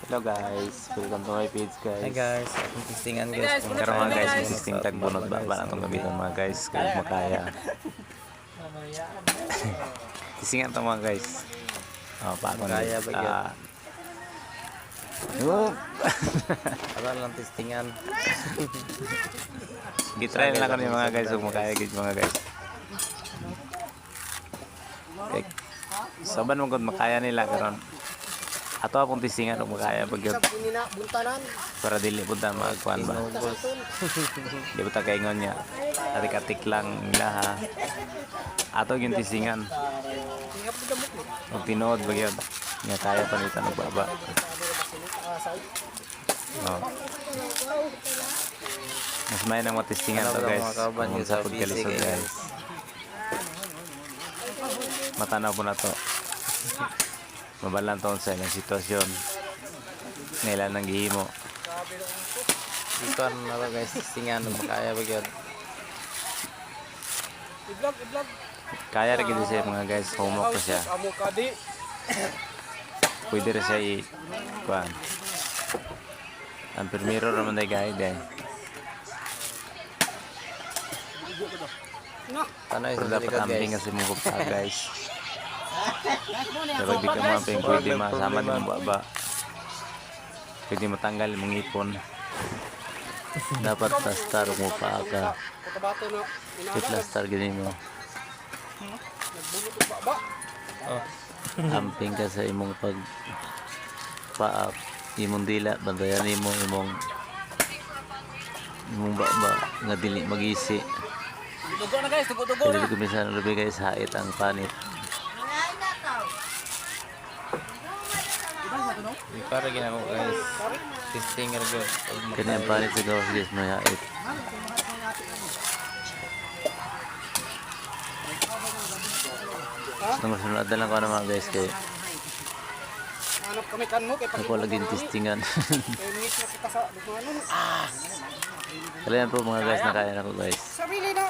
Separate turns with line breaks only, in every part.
Hello guys, welcome to my page guys.
Hi guys, akong testingan guys.
Karon mga guys, testing tag bunot ba para itong gamiton mga guys kung makaya. Testingan to mga guys. Oh, pa ako
Makaya ba yun? Para lang testingan.
Gitry na kami mga guys kung makaya gid mga guys. Okay. Saban mo gud makaya nila karon. Ato akong testingan kung makaya pag yun. Para dili pud ta magkuan ba. Di ba ta kaingon niya. Atik-atik lang nila ha. Ato yung testingan. Kung tinuod ba yun. Nga kaya pa nito nagbaba. Oh. Mas may nang matestingan to guys. Kung sa pagkalisod guys. Matanaw po na to. Mabalan to sa ilang sitwasyon. Ngailan nang gihimo.
Ito na ba guys, testingan makaya ba yun?
Kaya rin gito siya mga guys. Homework pa siya. Pwede rin siya kuan. Ang primero naman tayo guide eh.
Tanay
Pero
sa
dapat
likod
amping
guys.
kasi mo pa guys. Dapat di ka mamping pwede masama din mo baba. Pwede matanggal mong ipon. Dapat plaster mo pa ka. I-plaster gini mo.
Oh.
Amping ka sa imong pag paap. Imong dila, bantayan imong baba nga dili magisi.
Tugo na guys, tugo.
Pwede ko minsan lubi guys hait ang panit.
Para ginamo guys. Testing ra gyud.
Kani ang panit sa gawas guys may hait. Sunod na lang ko mga guys kay
Hanap kami kan mo kay
ako lagi testingan.
pag-miss na kita sa ano.
Kailan po mga guys nakaya na ko guys.
Sarili na.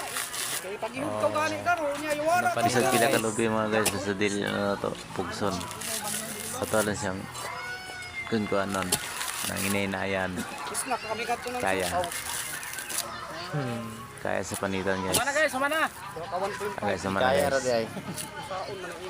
Kay pag-ihog ka gani daro niya yuwara.
Bisag pila ka lubi mga guys sa dili na to pugson. Patalan siyang kun ko anon nang inaynayan.
Is na kami kadto nang
Kaya. Kaya sa panitan guys.
Mana guys, mana.
Kaya sa mga
Kaya ra
guys.
di ay.
Saon man ang